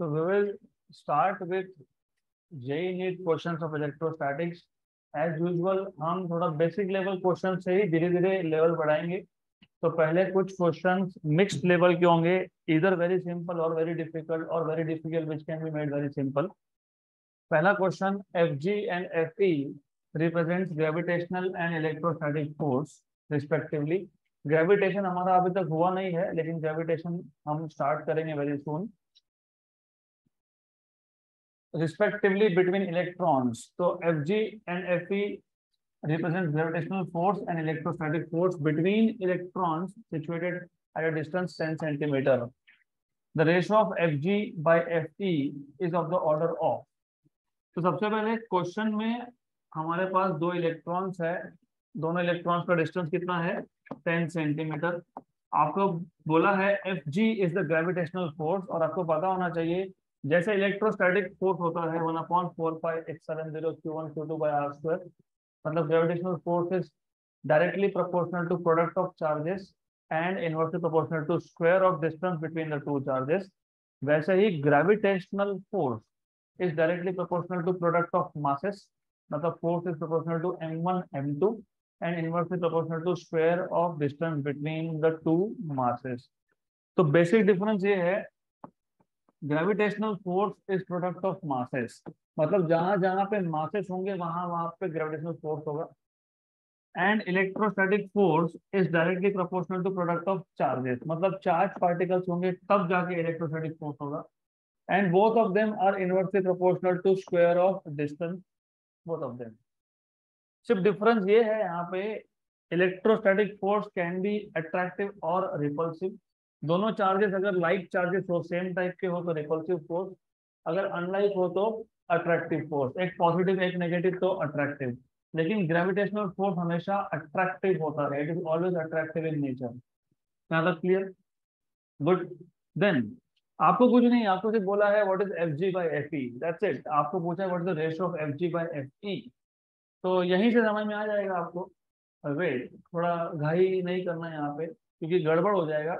So we will start with JEE NEET questions of electrostatics. As usual हम थोड़ा basic level question से ही धीरे धीरे लेवल बढ़ाएंगे। तो पहले कुछ क्वेश्चंस मिक्स्ड लेवल के होंगे, इधर वेरी सिंपल और वेरी डिफिकल्ट और very difficult which can be made very simple. पहला question, Fg and Fe represents gravitational and electrostatic force respectively. Gravitation हमारा अभी तक हुआ नहीं है, लेकिन ग्रेविटेशन हम स्टार्ट करेंगे very soon. Respectively between electrons. So Fg and Fe represents gravitational force and electrostatic force between electrons situated at a distance 10 centimeter. The ratio of Fg by Fe is of the order of. तो सबसे पहले question में हमारे पास दो electrons है, दोनों electrons का distance कितना है 10 सेंटीमीटर। आपको बोला है Fg is the gravitational force, और आपको पता होना चाहिए जैसे इलेक्ट्रोस्टैटिक फोर्स होता है 1/4πε0 Q1 Q2/r², मतलब gravitational force is directly proportional to product of charges and inversely proportional to square of distance between the two charges. वैसे ही gravitational force is directly proportional to product of masses, मतलब force is proportional to m1 m2 and inversely proportional to square of distance between the two masses। तो basic difference ये है, gravitational force is product of masses, मतलब जहां जहां पे masses होंगे वहां वहां पे ग्रेविटेशनल फोर्स होगा। And electrostatic force is directly proportional to product of charges, मतलब चार्ज पार्टिकल्स होंगे तब जाके इलेक्ट्रोस्टैटिक फोर्स होगा। And both of them are inversely proportional to square of distance, both of them। सिर्फ डिफरेंस ये है यहाँ पे, electrostatic force can be attractive और रिपल्सिव। दोनों चार्जेस अगर लाइक चार्जेस हो, सेम टाइप के हो तो रिपल्सिव फोर्स, अगर अनलाइक हो तो अट्रैक्टिव फोर्स। एक पॉजिटिव एक नेगेटिव तो अट्रैक्टिव, लेकिन ग्रेविटेशनल फोर्स हमेशा अट्रैक्टिव होता है, it is always attractive in nature. यहाँ तक क्लियर? गुड। देन आपको कुछ नहीं, आपको सिर्फ बोला है what is Fg by Fe, that's it. आपको पूछा है what is the ratio of Fg by Fe, तो यहीं से समझ में आ जाएगा आपको। वेट, थोड़ा घाई नहीं करना है यहाँ पे क्योंकि गड़बड़ हो जाएगा।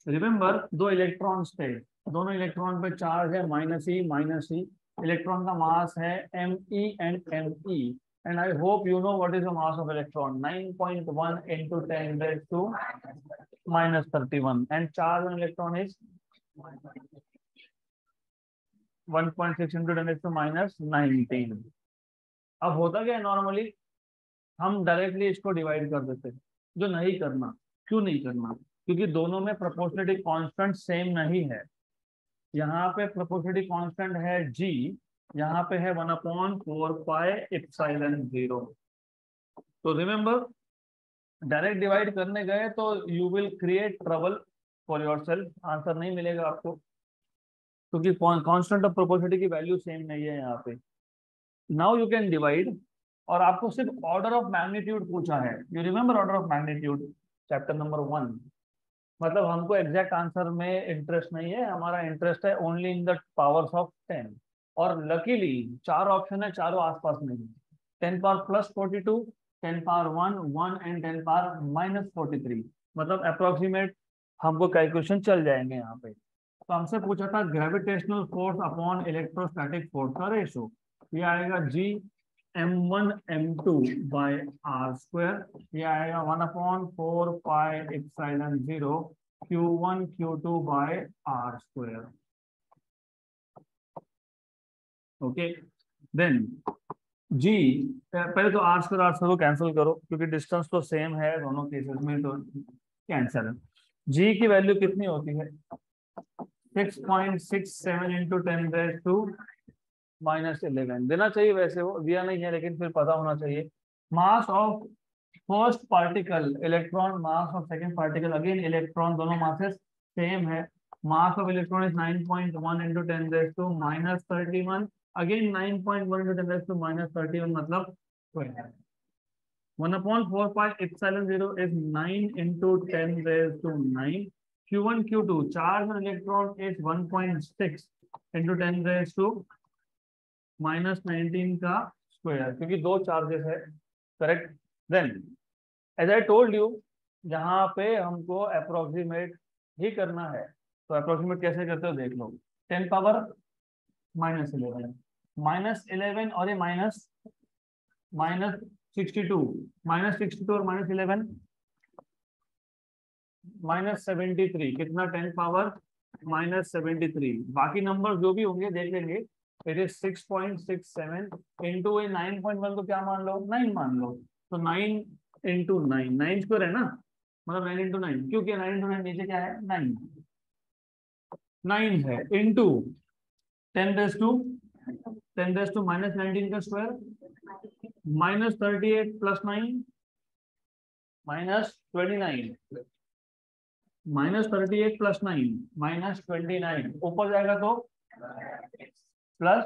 रिमेंबर, दो इलेक्ट्रॉन्स थे, दोनों इलेक्ट्रॉन पे चार्ज है -e। इलेक्ट्रॉन का मास है Me and Me, and I hope you know what is the mass of electron, 9.1 into 10⁻⁻31, and charge on electron is 1.6 into 10⁻⁻19। अब होता क्या है, नॉर्मली हम डायरेक्टली इसको डिवाइड कर देते हैं, जो नहीं करना। क्यों नहीं करना? क्योंकि दोनों में प्रोपोर्शनलिटी कांस्टेंट सेम नहीं है। यहाँ पे प्रोपोर्शनलिटी कांस्टेंट है G, यहाँ पे है 1/4πε0। तो रिमेंबर, डायरेक्ट डिवाइड करने गए तो you will create trouble for your self, answer नहीं मिलेगा आपको क्योंकि कांस्टेंट ऑफ प्रोपोर्शनलिटी की वैल्यू सेम नहीं है यहाँ पे। नाउ यू कैन डिवाइड, और आपको सिर्फ ऑर्डर ऑफ मैग्नीट्यूड पूछा है। You remember order of magnitude, chapter number 1। मतलब हमको एग्जैक्ट आंसर में इंटरेस्ट नहीं है, हमारा इंटरेस्ट है only in the powers of 10। और लकीली चार ऑप्शन है, चारों आसपास में है। 10⁻+42, 10⁻1 एंड 10⁻⁻43, मतलब अप्रोक्सीमेट हमको कैलकुलेशन चल जाएंगे यहाँ पे। तो हमसे पूछा था gravitational force upon electrostatic force का रेशो, ये आएगा G m1 m2/r², ये आएगा 1/4πε0 Q1 Q2/r²। Okay, then G, पहले तो r² को कैंसिल करो क्योंकि डिस्टेंस तो सेम है दोनों केसेस में, तो कैंसिल। G की वैल्यू कितनी होती है? 6.67 into 10⁻⁻11 देना चाहिए, वैसे वो दिया नहीं है लेकिन फिर पता होना चाहिए। Mass of first particle electron, mass of second particle again electron, दोनों मासेस सेम है। Mass of electron is 9.1 into 10⁻⁻31, again 9.1 into 10⁻⁻31, मतलब 1/4πε0 is 9 into 10⁻⁹. Q1 Q2 charge on electron is 1.6 into 10⁻⁻19 का स्क्वायर, क्योंकि दो चार्जेस है। Correct. Then as I told you, जहाँ पे हमको अप्रोक्सीमेट ही करना है, तो अप्रोक्सीमेट कैसे करते हो देख लो। 10 पावर -11, -11 और ये -62, -62 और -11 -73, कितना 10 पावर -73। बाकी नंबर जो भी होंगे देख लेंगे। इट इज 6.67 इंटू 9.1 को क्या मान लो, 9 मान लो। तो 9 इंटू 9, 9 स्क्वायर है ना, मतलब 9 इंटू 9, क्योंकि 9 इंटू 9 नीचे क्या है, 9, 9 है, इंटू 10 रेज टू -19 का स्क्वायर, -38 प्लस 9 -29, -38 प्लस 9 -29, ऊपर जाएगा तो प्लस,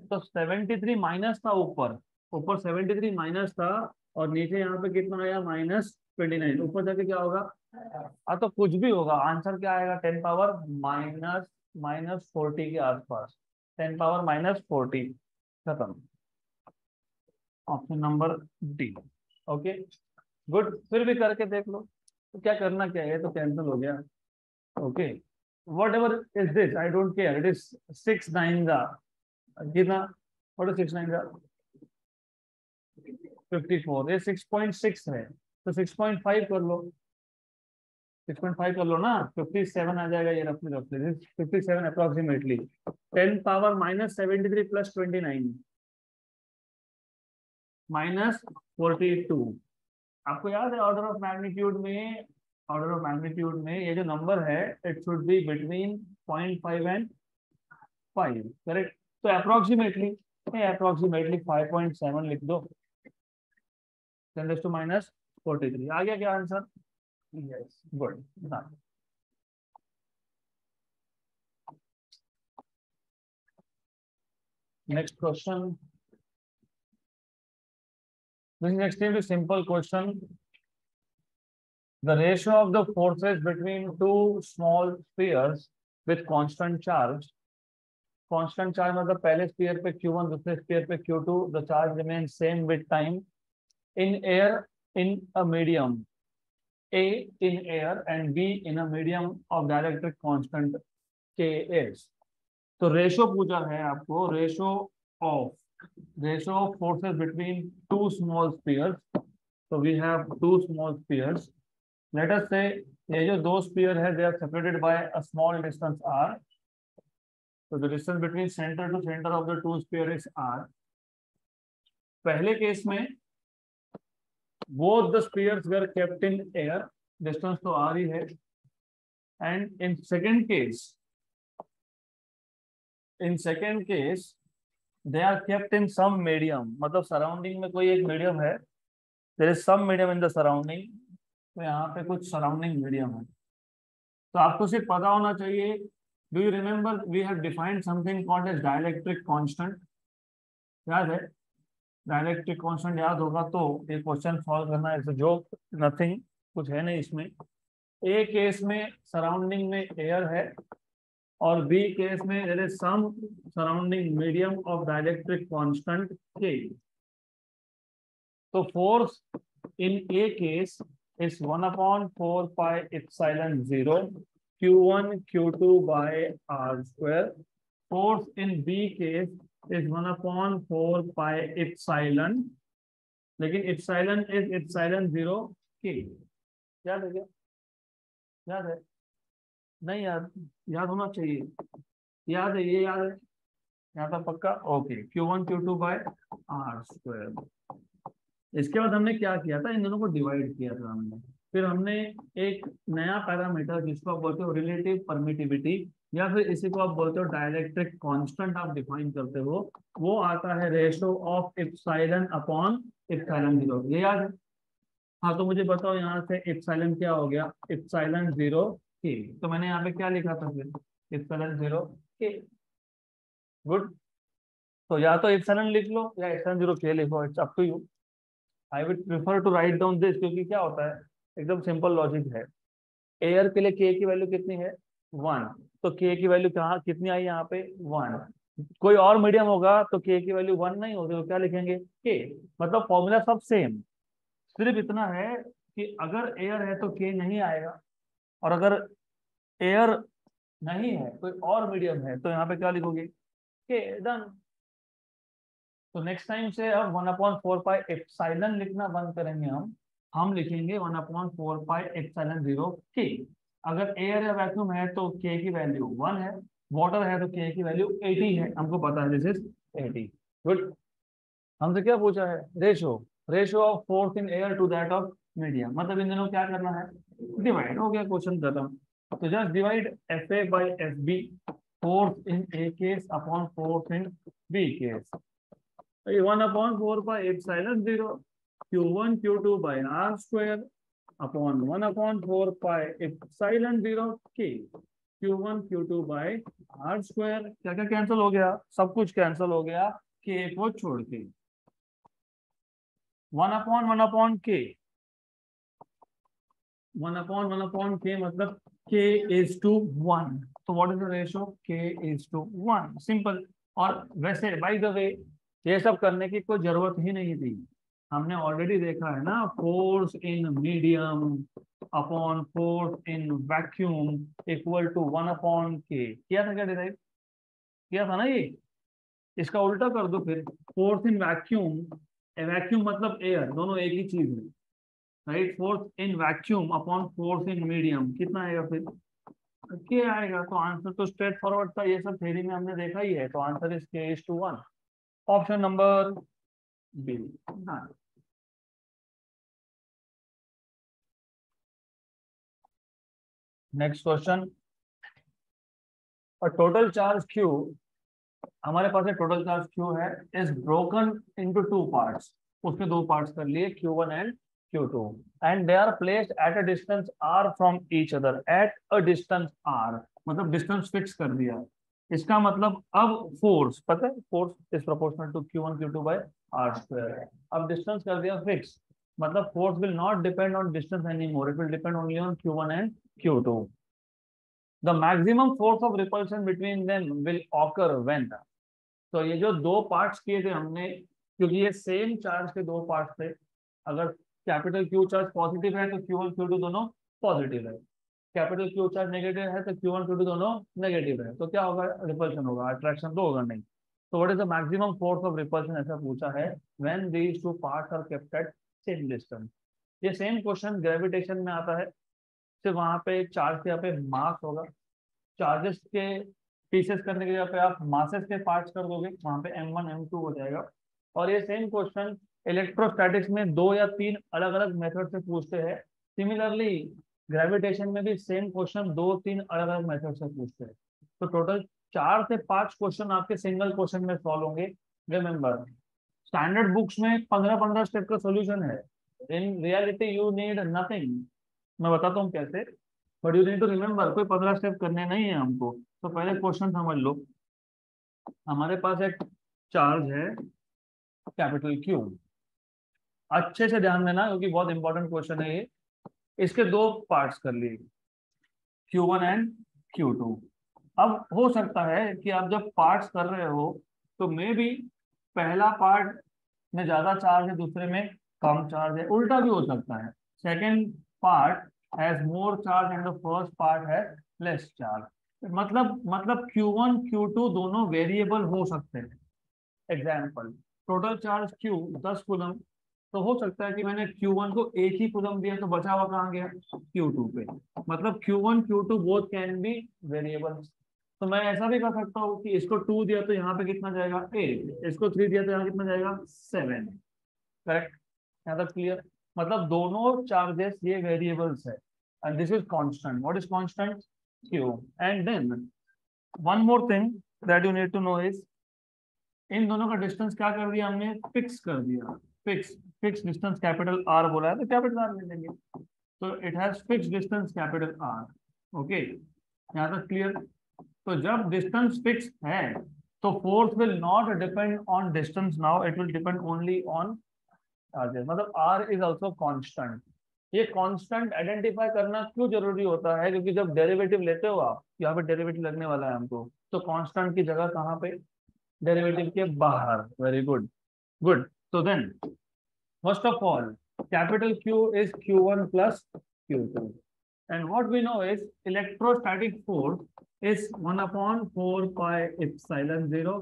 तो 73 माइनस था, ऊपर ऊपर 73 माइनस था, और नीचे यहाँ पे कितना आया, -29, ऊपर जाके क्या होगा, तो कुछ भी होगा, आंसर क्या आएगा, 10 पावर -40 के आसपास, 10 पावर -40, खत्म। Option number D. Okay, good, फिर भी करके देख लो। तो क्या करना क्या है, तो कैंसिल हो गया। Okay, what ever is this, I don't care, it is 6 9 कितना, व्हाट इज 6 9 54, ये 6.6 है, तो 6.5 कर लो, 6.5 कर लो ना, 57 आ जाएगा, ये रफली रफली 57 अप्रोक्सीमेटली। 10 power -73 plus 29 -42। आपको याद है ऑर्डर ऑफ मैग्नीट्यूड में, ऑर्डर ऑफ मैग्नीट्यूड में ये जो नंबर है, it should be between 0.5 and 5, correct. तो अप्रोक्सीमेटली 5.7 लिख दो, 10 to -43 आ गया क्या answer, yes, good. Next question, this is extremely simple question. The ratio of the forces between two small spheres with constant charge, constant charge मतलब पहले sphere पे Q1, दूसरे sphere पे Q2, the charge remains same with time, in air, in a medium A, in air, and B in a medium of dielectric constant Ks। तो ratio पूछा है आपको, ratio of forces between two small spheres. तो we have two small spheres, let us say ये जो दो sphere है, they are separated by a small distance r। तो the distance between centre to centre of the two sphere is r। पहले case में both the spheres were kept in air, distance तो r ही है। And in second case they are kept in some medium, मतलब surrounding में कोई एक medium है, there is some medium in the surrounding. तो यहाँ पे कुछ सराउंडिंग मीडियम है, तो आपको सिर्फ पता होना चाहिए, do you remember we have defined something called as dielectric constant, याद है, डाइलेक्ट्रिक कांस्टेंट याद होगा तो ये क्वेश्चन सॉल्व करना इज जो नथिंग, कुछ है नहीं इसमें। ए केस में सराउंडिंग में एयर है, और बी केस में there is some surrounding medium of dielectric constant K. तो force in A case is 1/4 pi epsilon 0 Q1 Q2 by R square. Force in B case is 1/4 pi epsilon, लेकिन epsilon is epsilon 0 K। याद है क्या, याद है, नहीं याद, याद होना चाहिए, याद है, ये याद है, यहाँ पर पक्का, okay. Q1 Q2 by R square। इसके बाद हमने क्या किया था, इन दोनों को डिवाइड किया था हमने, फिर हमने एक नया पैरामीटर जिसको आप बोलते हो रिलेटिव परमिटिविटी, या फिर इसी को आप बोलते हो डाइलेक्ट्रिक कांस्टेंट आप डिफाइन करते हो, वो आता है ratio of epsilon upon epsilon 0, ये याद है। हाँ, तो मुझे बताओ यहाँ से एप्सिलॉन क्या हो गया, एप्सिलॉन 0 के। तो मैंने यहाँ पे क्या लिखा था फिर, एप्सिलॉन 0 के, गुड। तो या तो एप्सिलॉन लिख लो या एप्सिलॉन 0 के लिखो, it's up to you. I would prefer to write down this, क्योंकि क्या होता है, एकदम सिंपल लॉजिक है। एयर के लिए के की वैल्यू कितनी है, 1, तो के की वैल्यू कहाँ कितनी आई यहाँ पे, 1। कोई और मीडियम होगा तो के की वैल्यू 1 नहीं होगी, तो क्या लिखेंगे, के। मतलब फॉर्मूला सब सेम, सिर्फ इतना है कि अगर एयर है तो के नहीं आएगा, और अगर एयर नहीं है, कोई और मीडियम है, तो यहाँ पे क्या लिखोगे के, डन। तो नेक्स्ट टाइम से अब 1/4 पाई लिखना बंद करेंगे हम लिखेंगे 1/4 पाई के। अगर एयर या वैक्यूम है तो के की वैल्यू 1 है, वाटर है तो के की वैल्यू 80 है, हमको पता है दिस इज 80। गुड। हमसे क्या पूछा है, ratio, ratio of force in air to that of medium, मतलब इन दोनों क्या करना है, डिवाइड, हो गया क्वेश्चन खत्म। तो just divide F A by F B, force in A case upon force in B case. 1/4 pi epsilon 0 Q1 Q2 by R square upon 1/4 pi epsilon 0 K Q1 Q2 by R square। क्या क्या cancel हो गया, सब कुछ cancel हो गया K को छोड़ के। 1/1/K, 1/1/K मतलब K is to 1। तो what is the ratio, K is to 1, simple. और वैसे बाय द वे ये सब करने की कोई जरूरत ही नहीं थी, हमने ऑलरेडी देखा है ना, force in medium upon force in vacuum equal to 1/K। किया था क्या डिराइव, किया था ना ये। इसका उल्टा कर दो फिर, फोर्स इन वैक्यूम, वैक्यूम मतलब एयर, दोनों एक ही चीज है, right. Force in vacuum upon force in medium कितना आएगा फिर, क्या आएगा। तो आंसर तो स्ट्रेट फॉरवर्ड था, ये सब थ्योरी में हमने देखा ही है, तो answer is K is to 1, option number B. हाँ, नेक्स्ट क्वेश्चन। और टोटल चार्ज Q, हमारे पास एक टोटल चार्ज Q है, is broken into two parts, उसके दो पार्ट्स कर लिए Q1 and Q2, and they are placed at a distance R from each other, at a distance R मतलब डिस्टेंस फिक्स कर दिया। इसका मतलब अब फोर्स पता है, force is proportional to Q1 Q2 by R square. अब डिस्टेंस कर दिया फिक्स, मतलब force will not depend on distance any more, it will depend only on Q1 and Q2। The maximum force of repulsion between them will occur when. तो ये जो दो parts किए थे हमने, क्योंकि ये सेम चार्ज के दो पार्ट्स थे, अगर कैपिटल Q चार्ज पॉजिटिव है तो Q1 Q2 दोनों पॉजिटिव है, कैपिटल Q चार्ज नेगेटिव है तो Q1 Q2 दोनों नेगेटिव है, तो क्या होगा, रिपल्शन होगा, अट्रैक्शन तो होगा नहीं। तो what is the maximum force of repulsion, ऐसा पूछा है, when these two parts are kept at same distance. ये सेम क्वेश्चन ग्रेविटेशन में आता है, सिर्फ वहां पे चार्ज के यहाँ पे मास होगा, चार्जेस के पीसेस करने की जगह पे आप मासेस के पार्ट्स कर दोगे, वहां पे M1 M2 हो जाएगा। और ये सेम क्वेश्चन इलेक्ट्रोस्टैटिक्स में दो या तीन अलग अलग मेथड से पूछते हैं, सिमिलरली ग्रेविटेशन में भी सेम क्वेश्चन दो तीन अलग अलग मेथड से पूछते हैं। तो टोटल 4 से 5 क्वेश्चन आपके सिंगल क्वेश्चन में सॉल्व होंगे। रिमेंबर, स्टैंडर्ड बुक्स में 15-15 स्टेप का सोल्यूशन है, in reality you need nothing. मैं बताता हूँ कैसे, but you need to remember, कोई 15 स्टेप करने नहीं है हमको। तो पहले क्वेश्चन समझ लो, हमारे पास एक चार्ज है कैपिटल Q, अच्छे से ध्यान देना क्योंकि बहुत इंपॉर्टेंट क्वेश्चन है ये। इसके दो पार्ट्स कर लिए, Q1 एंड Q2। अब हो सकता है कि आप जब पार्ट्स कर रहे हो तो मे बी पहला पार्ट में ज्यादा चार्ज है, दूसरे में कम चार्ज है, उल्टा भी हो सकता है, second part has more charge and the first part has less charge. मतलब Q1 Q2 दोनों वेरिएबल हो सकते हैं। Example, total charge Q 10 coulomb, तो हो सकता है कि मैंने Q1 को एक ही कूलम दिया तो बचा हुआ कहाँ गया, Q2 पे। मतलब Q1 Q2 both can be variable. तो मैं ऐसा भी कर सकता हूँ कि इसको 2 दिया तो यहाँ पे कितना जाएगा 8, इसको 3 दिया तो यहाँ कितना जाएगा 7। करेक्ट, यहाँ तक क्लियर। मतलब दोनों चार्जेस ये वेरिएबल्स है, and this is constant. What is constant, Q। And then one more thing that you need to know is, इन दोनों का डिस्टेंस क्या कर दिया हमने, फिक्स कर दिया। Fix, fix distance capital R बोला है तो कैपिटल R ले लेंगे, तो it has fix distance capital R। Okay, यहाँ तक क्लियर। तो जब डिस्टेंस फिक्स है तो force will not depend on distance, now it will depend only on charges, मतलब R इज ऑल्सो कॉन्स्टेंट। ये कांस्टेंट आइडेंटिफाई करना क्यों जरूरी होता है, क्योंकि जब डेरिवेटिव लेते हो आप, यहाँ पे डेरिवेटिव लगने वाला है हमको, तो कांस्टेंट की जगह कहाँ पे, डेरिवेटिव के बाहर। Very good, good. तो then first of all capital Q is Q1 plus Q2, and what we know is electrostatic force is 1/4 pi epsilon 0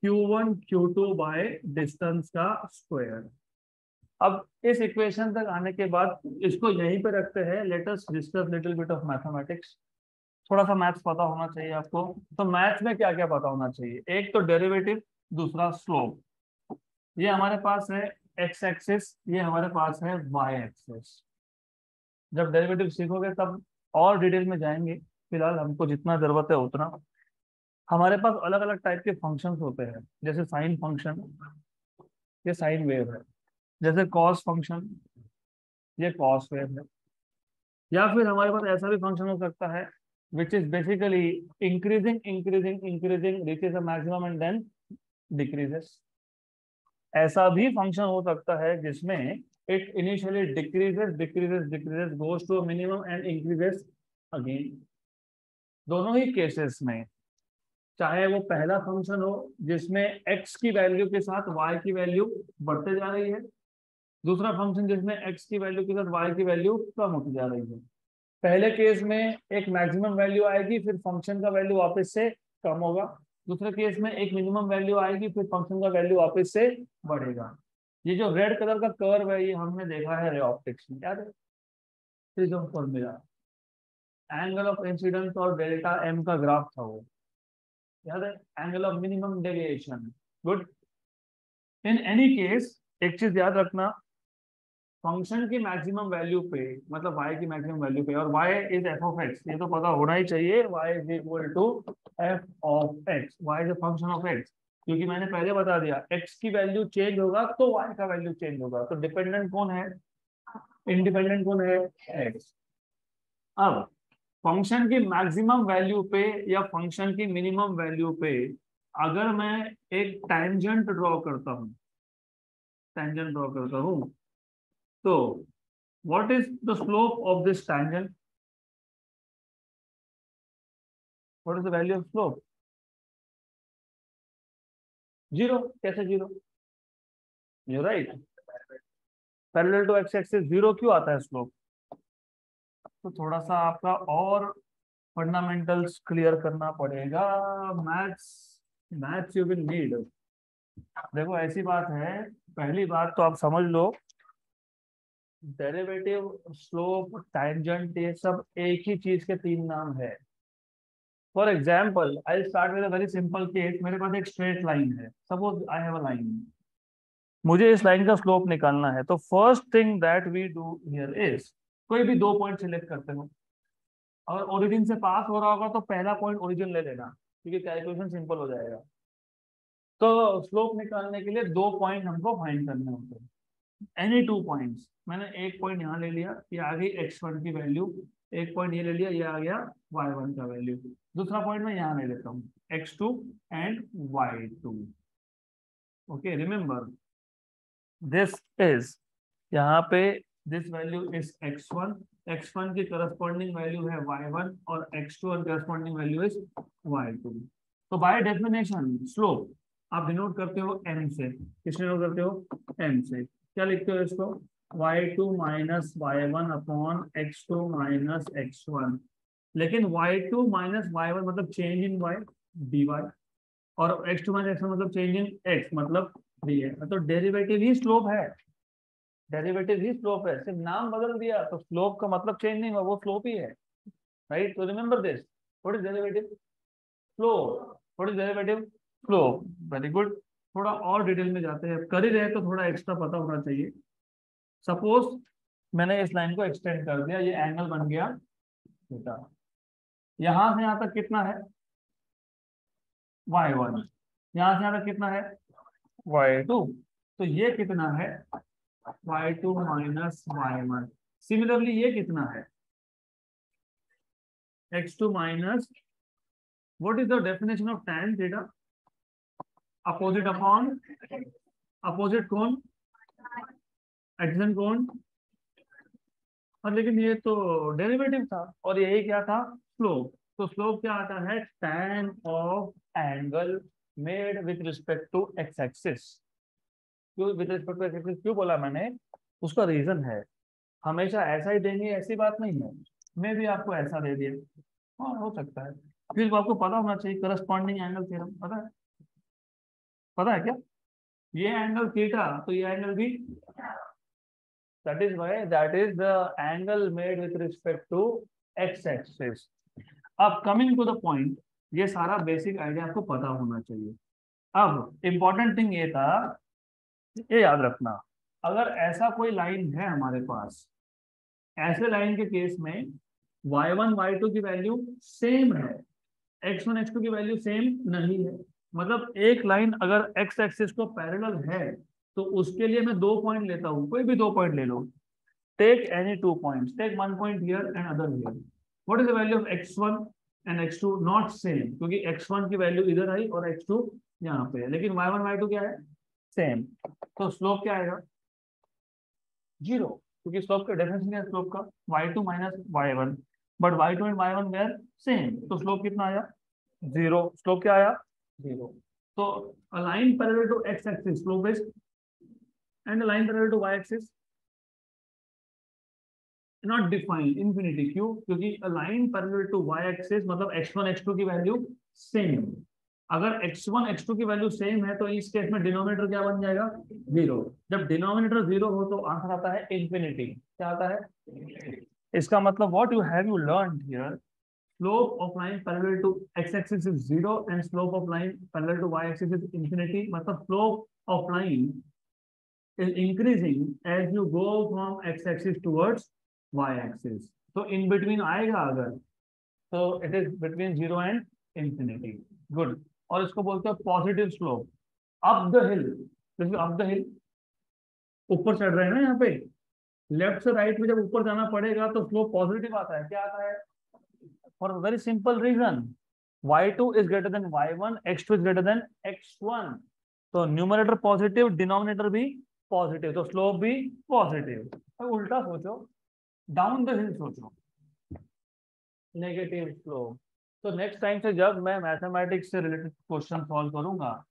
Q1 Q2 by distance का स्क्वायर। अब इस इक्वेशन तक आने के बाद इसको यहीं पे रखते हैं। Let us discuss little bit of mathematics. थोड़ा सा मैथ्स पता होना चाहिए आपको। तो मैथ्स में क्या क्या पता होना चाहिए? एक तो डेरिवेटिव, दूसरा स्लोप। ये हमारे पास है एक्स एक्सिस, ये हमारे पास है वाई एक्सिस। जब डेरिवेटिव सीखोगे तब और डिटेल में जाएंगे, फिलहाल हमको जितना जरूरत है उतना। हमारे पास अलग अलग टाइप के फंक्शंस होते हैं, जैसे साइन फंक्शन, ये साइन वेव है। जैसे कॉस फंक्शन, ये कॉस वेव है। या फिर हमारे पास ऐसा भी फंक्शन हो सकता है which is basically increasing increasing increasing reaches a maximum and then decreases. ऐसा भी फंक्शन हो सकता है जिसमें it initially decreases decreases decreases goes to minimum and increases again. दोनों ही केसेस में, चाहे वो पहला फंक्शन हो जिसमें x की वैल्यू के साथ y की वैल्यू बढ़ते जा रही है, दूसरा फंक्शन जिसमें x की वैल्यू के साथ y की वैल्यू कम होती जा रही है। पहले केस में एक मैक्सिमम वैल्यू आएगी, फिर फंक्शन का वैल्यू वापस से कम होगा। दूसरे केस में एक मिनिमम वैल्यू आएगी, फिर फंक्शन का वैल्यू वापस से बढ़ेगा। ये जो रेड कलर का कर्व है, ये हमने देखा है रे ऑप्टिक्स में, याद है? Prism formula, angle of incidence और डेल्टा एम का ग्राफ था वो, याद है? Angle of minimum deviation. Good. In any case एक चीज याद रखना, फंक्शन की मैक्सिमम वैल्यू पे, मतलब y की मैक्सिमम वैल्यू पे, और y is f of x, ये तो पता होना ही चाहिए। y is equal to f of x, y is a function of x। क्योंकि मैंने पहले बता दिया, x की वैल्यू चेंज होगा तो y का वैल्यू चेंज होगा। तो डिपेंडेंट कौन है? इंडिपेंडेंट कौन है? x। अब फंक्शन की मैक्सिमम वैल्यू पे या फंक्शन की मिनिमम वैल्यू पे अगर मैं एक टेंजेंट ड्रॉ करता हूँ, टेंजेंट ड्रॉ करता हूँ, तो what is the slope of this tangent? What is the value of slope? Zero. कैसे zero? You right, parallel to x axis zero क्यों आता है स्लोप? तो थोड़ा सा आपका और फंडामेंटल्स क्लियर करना पड़ेगा। Maths, maths you will need. देखो ऐसी बात है, पहली बात तो आप समझ लो, डेरिवेटिव, स्लोप, टैंजेंट, ये सब एक ही चीज के तीन नाम है। For example I start with a very simple case. मेरे पास एक स्ट्रेट लाइन है, suppose I have a line, मुझे इस लाइन का स्लोप निकालना है। तो first thing that we do here is, कोई भी दो पॉइंट सिलेक्ट करते हो, और ओरिजिन से पास हो रहा होगा तो पहला पॉइंट ओरिजिन ले लेना, क्योंकि कैलकुलेशन सिंपल हो जाएगा। तो स्लोप निकालने के लिए दो पॉइंट हमको फाइंड करने होते हैं, एनी टू पॉइंट्स। मैंने एक पॉइंट यहाँ ले लिया, ये आ गई x1 की वैल्यू। एक पॉइंट ये ले लिया, ये आ गया y1 का वैल्यू। दूसरा पॉइंट मैं यहाँ ले लेता हूँ, x2 and y2। Okay, remember this is, यहाँ पे this value is x1, x1 की करस्पॉन्डिंग वैल्यू है y1, और x2 और करस्पॉन्डिंग वैल्यू इज y2। तो बाय डेफिनेशन स्लोप आप डिनोट करते हो m से। किससे डिनोट करते हो? m से। क्या लिखते हो इसको? y2 minus y1 upon x2 minus x1। लेकिन y2 माइनस y1 मतलब चेंज इन y, dy, और x2 माइनस x1 मतलब चेंज इन x, मतलब dx। तो डेरिवेटिव ही स्लोप है, डेरिवेटिव ही स्लोप है, सिर्फ नाम बदल दिया तो स्लोप का मतलब चेंज नहीं हुआ, वो स्लोप ही है। राइट, तो remember this. What is derivative? Slope. What is derivative? Slope. Very good. थोड़ा और डिटेल में जाते हैं, कर ही रहे तो थोड़ा एक्स्ट्रा पता होना चाहिए। सपोज मैंने इस लाइन को एक्सटेंड कर दिया, ये एंगल बन गया थीटा। यहां से यहां तक कितना है? y1। यहां से यहां तक कितना है? y2। तो ये कितना है? y2 minus y1। सिमिलरली ये कितना है? x2 minus, what is the definition of tan theta? Opposite upon opposite कौन? एडजेसेंट कौन? और लेकिन ये तो डेरिवेटिव था, और यही क्या था? स्लोप। तो स्लोप क्या आता है? tan of angle made with respect to x axis. क्यों with respect to x axis क्यों बोला मैंने? उसका रीजन है, हमेशा ऐसा ही देंगे ऐसी बात नहीं है। मैं भी आपको ऐसा दे दिया, हाँ हो सकता है। फिर आपको पता होना चाहिए करस्पॉन्डिंग एंगल थ्योरम, पता है क्या? ये एंगल थीटा, तो ये एंगल भी, that is why that is the angle made with respect to x axis. अब कमिंग टू द पॉइंट, ये सारा बेसिक आइडिया आपको पता होना चाहिए। अब इम्पोर्टेंट थिंग ये था, ये याद रखना, अगर ऐसा कोई लाइन है हमारे पास, ऐसे लाइन के केस में y1 y2 की वैल्यू सेम है, x1 x2 की वैल्यू सेम नहीं है, मतलब एक लाइन अगर x एक्सिस को पैरेलल है तो उसके लिए मैं दो पॉइंट लेता हूँ, कोई भी दो पॉइंट ले लो, take any two points, take one point here and other here, what is the value of x1 and x2? Not same, क्योंकि x1 की वैल्यू इधर आई और x2 यहाँ पे है, लेकिन y1 y2 क्या है? सेम। तो स्लोप क्या आएगा? जीरो, क्योंकि स्लोप का डेफिनेशन है स्लोप का y2 minus y1, but y2 and y1 were same, तो स्लोप कितना आया? जीरो। स्लोप क्या आया? जीरो। तो a line parallel to x axis slope is, and a line parallel to y axis not defined infinity, क्यों? क्योंकि a line parallel to y axis मतलब x1 x2 की वैल्यू सेम, अगर x1 x2 की value same है तो इस case में डिनोमिनेटर क्या बन जाएगा? जीरो। जब डिनोमिनेटर जीरो हो तो आंसर आता है इंफिनिटी। क्या आता है? इसका मतलब what you learn here, slope of line parallel to x-axis is zero and slope of line parallel to y-axis is infinity, मतलब slope of line is increasing as you go from x-axis towards y-axis, तो in between आएगा अगर, तो it is between zero and infinity, good। और इसको बोलते हैं positive slope, up the हिल, क्योंकि अप द हिल ऊपर चढ़ रहे हैं ना, यहाँ पे लेफ्ट से राइट में जब ऊपर जाना पड़ेगा तो स्लोप पॉजिटिव आता है। क्या आता है? For very simple reason, y2 is greater than y1, x2 is greater than x1, तो न्यूमरेटर पॉजिटिव, डिनोमिनेटर भी पॉजिटिव, तो स्लोप भी पॉजिटिव। तो उल्टा सोचो, डाउन द हिल सोचो, नेगेटिव स्लोप। तो नेक्स्ट टाइम से जब मैं मैथमेटिक्स से रिलेटेड क्वेश्चन सॉल्व करूंगा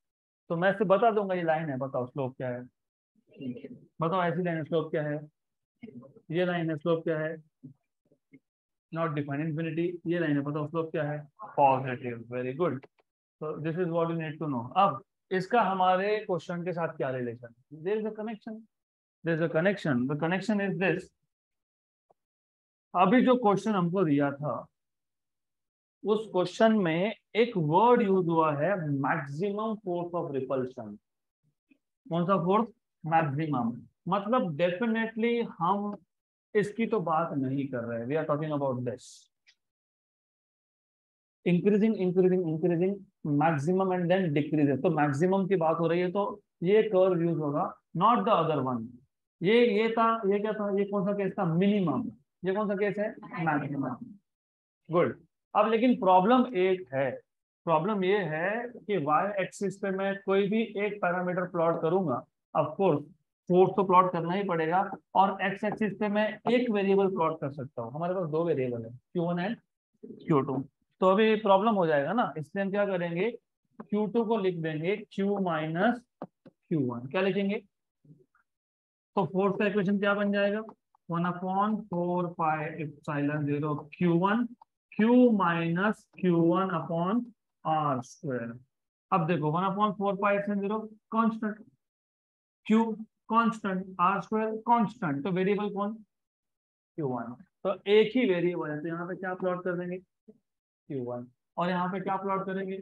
तो मैं सिर्फ बता दूंगा ये लाइन है, बताओ स्लोप क्या है, बताओ ऐसी लाइन है स्लोप क्या है, ये लाइन है स्लोप क्या है, नॉट डिफाइंड इंफिनिटी, ये लाइन है बताओ स्लोप क्या है, पॉजिटिव। वेरी गुड, तो this is what you need to know. अब इसका हमारे क्वेश्चन के साथ क्या relation? There is a connection, there is a connection, the connection is this, अभी जो क्वेश्चन हमको दिया था उस क्वेश्चन में एक वर्ड यूज हुआ है, मैक्सिमम फोर्स ऑफ रिपल्शन। कौन सा फोर्स? मैक्सिमम। मतलब डेफिनेटली हम इसकी तो बात नहीं कर रहे, we are talking about this increasing increasing increasing maximum and then decreases, तो मैक्सिमम की बात हो रही है, तो ये कर्व यूज होगा, नॉट द अदर वन। ये था, ये क्या था, ये कौन सा केस था? मिनिमम। ये कौन सा केस है? मैक्सिमम। गुड। अब लेकिन प्रॉब्लम एक है, प्रॉब्लम ये है कि y एक्सिस पे मैं कोई भी एक पैरामीटर प्लॉट करूंगा, ऑफ कोर्स फोर्स तो प्लॉट करना ही पड़ेगा, और x एक्सिस पे मैं एक वेरिएबल प्लॉट कर सकता हूँ, हमारे पास दो वेरिएबल है q1 एंड q2, तो अभी प्रॉब्लम हो जाएगा ना, इसलिए हम क्या करेंगे, q2 को लिख देंगे q माइनस q1, क्या लिखेंगे? तो फोर्स का इक्वेशन क्या बन जाएगा? 1/4πε0 q1 q minus q1 upon r square. अब देखो 1/4πε0 constant, q constant, r square constant, तो वेरिएबल कौन? q1, तो एक ही वेरिएबल है, तो यहाँ पे क्या प्लॉट कर देंगे? q1, और यहाँ पे क्या प्लॉट करेंगे?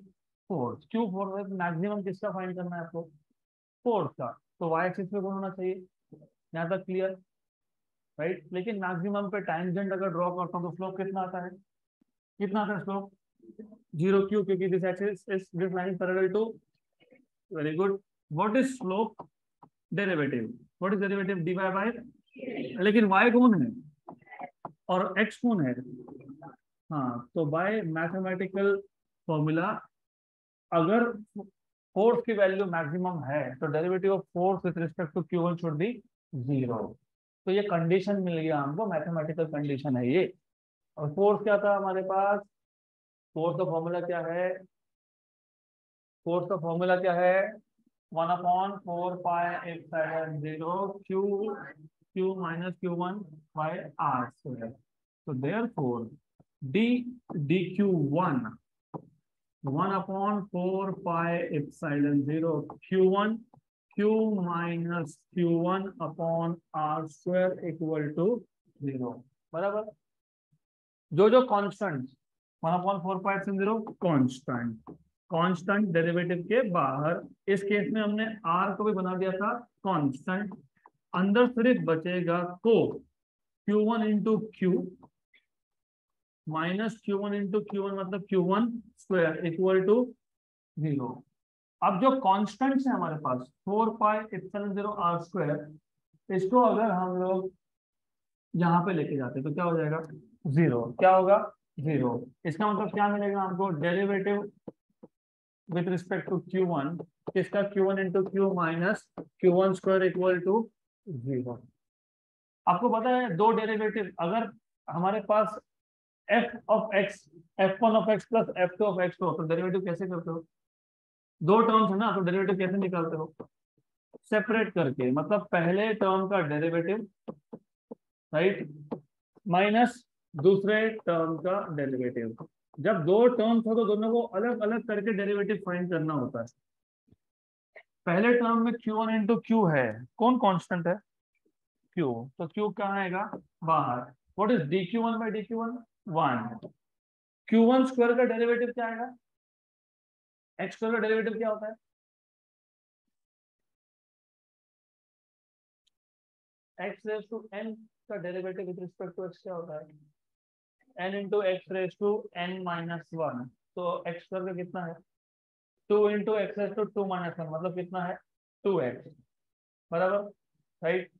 Force, q force. मैक्सिमम किसका फाइंड करना है आपको? फोर्स का, तो y एक्सिस पे कौन होना चाहिए? यहाँ तक क्लियर, राइट? लेकिन मैक्सिमम पे टैंजेंट अगर ड्रॉ करता हूँ तो स्लोप कितना आता है? कितना आता है स्लोप? जीरो। क्यों? क्योंकि this axis is this line parallel to, very good, what is slope? Derivative, what is derivative? dy by, लेकिन y कौन है और x कौन है? हाँ, तो बाय मैथमेटिकल फॉर्मूला, अगर फोर्स की वैल्यू मैक्सिमम है तो derivative of force with respect to q1 should be zero. तो ये कंडीशन मिल गया हमको, मैथमेटिकल कंडीशन है ये। और फोर्स क्या था हमारे पास? फोर्स का फॉर्मूला क्या है? फोर्स का फॉर्मूला क्या है? 1/4πε0 q q minus q1 by r square. तो therefore d dq1 1/4πε0 Q1 Q minus Q1/R² equal to 0। बराबर। जो जो कॉन्स्टेंट 1/4πε0 कॉन्स्टेंट, कॉन्स्टेंट डेरिवेटिव के बाहर, इस केस में हमने R को भी बना दिया था कॉन्स्टेंट, अंदर सिर्फ बचेगा को Q1 into Q minus Q1 into Q1 मतलब Q1² इक्वल टू 0। अब जो कॉन्स्टेंट्स है हमारे पास 4πε0R², इसको अगर हम लोग यहाँ पे लेके जाते तो क्या हो जाएगा 0। क्या होगा 0। इसका मतलब क्या मिलेगा आपको, derivative with respect to Q1 किसका, Q1 into Q minus Q1² equal to 0। आपको पता है दो डेरिवेटिव अगर हमारे पास f of x f1 of x plus f2 of x हो तो डेरिवेटिव कैसे करते हो, दो टर्म्स है ना, तो डेरिवेटिव कैसे निकालते हो, सेपरेट करके, मतलब पहले टर्म का डेरिवेटिव राइट माइनस दूसरे टर्म का डेरिवेटिव। जब दो टर्म्स हो तो दोनों को अलग अलग करके डेरिवेटिव फाइंड करना होता है। पहले टर्म में Q1 इंटू क्यू है, कौन कांस्टेंट है Q, तो Q कहाँ आएगा बाहर। What is dQ1 by dQ1 1। Q1² का डेरिवेटिव क्या आएगा, x² का डेरिवेटिव क्या होता है, x रेज टू n का derivative with respect to x क्या होता है n into x raise to n minus 1। तो x² का कितना है 2 into x raise to 2 minus 1 मतलब कितना है 2x। बराबर राइट।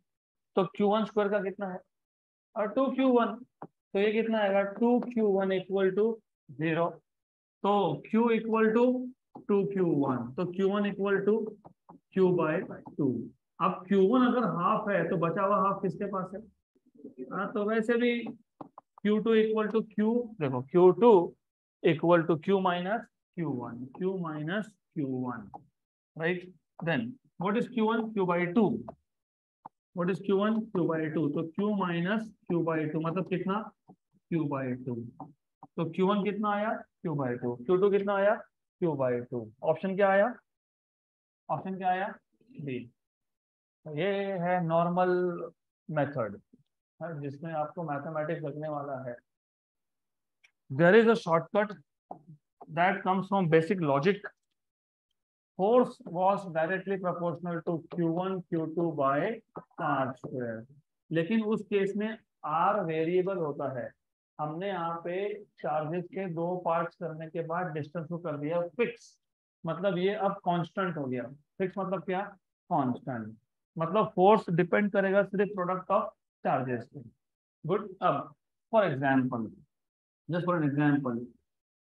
तो Q1² का कितना है और 2Q1, तो ये कितना आएगा 2Q1 इक्वल टू 0। तो Q इक्वल टू 2Q1, तो Q1 equal to Q bye 2। अब Q1 अगर हाफ है तो बचा हुआ हाफ किसके पास है, हाँ तो वैसे भी Q2 इक्वल टू Q, देखो Q2 equal to Q minus Q1, Q minus Q1 right. Then what is Q1 Q by 2, what is Q1 Q by 2, तो Q माइनस Q बाई 2 मतलब कितना Q बाई 2। तो Q1 कितना आया Q by 2, Q2 कितना आया Q by 2। Option क्या आया, ऑप्शन क्या आया बी। ये है नॉर्मल मेथड जिसमें आपको मैथमेटिक्स लगने वाला है। There is a shortcut that comes from basic logic. Force was directly proportional to Q1 Q2 by R²। लेकिन उस केस में R वेरिएबल होता है, हमने यहाँ पे चार्जेस के दो पार्ट्स करने के बाद डिस्टेंस को कर दिया फिक्स, मतलब ये अब कांस्टेंट हो गया। फिक्स मतलब क्या, कांस्टेंट, मतलब फोर्स डिपेंड करेगा सिर्फ प्रोडक्ट ऑफ चार्जेस पे। गुड। अब for example, just for an example,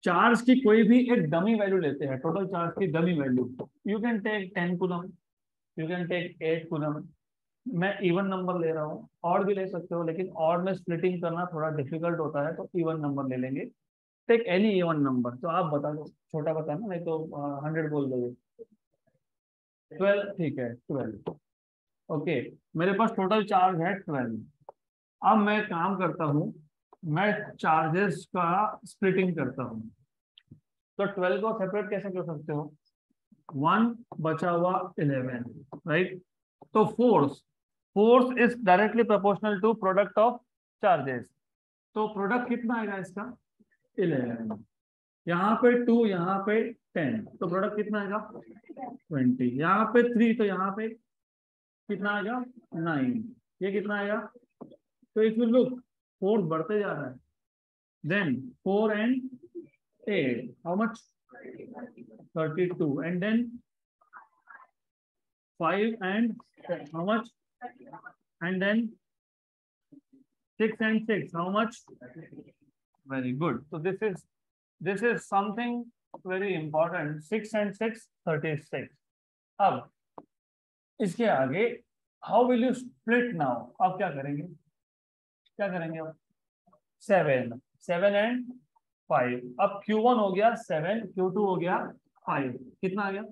charge की कोई भी एक डमी वैल्यू लेते हैं, टोटल चार्ज की dummy value, you can take 10 coulomb, you can take 8 coulomb. मैं इवन नंबर ले रहा हूँ, और भी ले सकते हो लेकिन और में स्प्लिटिंग करना थोड़ा डिफिकल्ट होता है तो इवन नंबर ले लेंगे। टेक एनी इवन नंबर, तो आप बता दो, छोटा बताना नहीं तो 100 बोल दोगे। 12 ठीक है 12 ओके। मेरे पास टोटल चार्ज है 12। अब मैं काम करता हूँ, मैं चार्जेस का स्प्लिटिंग करता हूँ। तो 12 को सेपरेट कैसे कर सकते हो, 1 बचा हुआ 11 राइट। तो force, force is directly proportional to product of charges. तो प्रोडक्ट कितना आएगा इसका 11, यहाँ पे 2 यहाँ पे 10, तो प्रोडक्ट कितना आएगा 20, यहाँ पे 3 तो यहाँ पे कितना आएगा 9, ये कितना आएगा। तो इफ यू लुक फोर्स बढ़ते जा रहा है, then 4 and 8 how much 32, and then 5 and how much, and then 6 and 6 how much, very good। So this is something very important, 6 and 6 36। अब इसके आगे how will you split now, अब क्या करेंगे, क्या करेंगे अब 7 and 5। अब Q1 हो गया 7, Q2 हो गया 5, कितना आ गया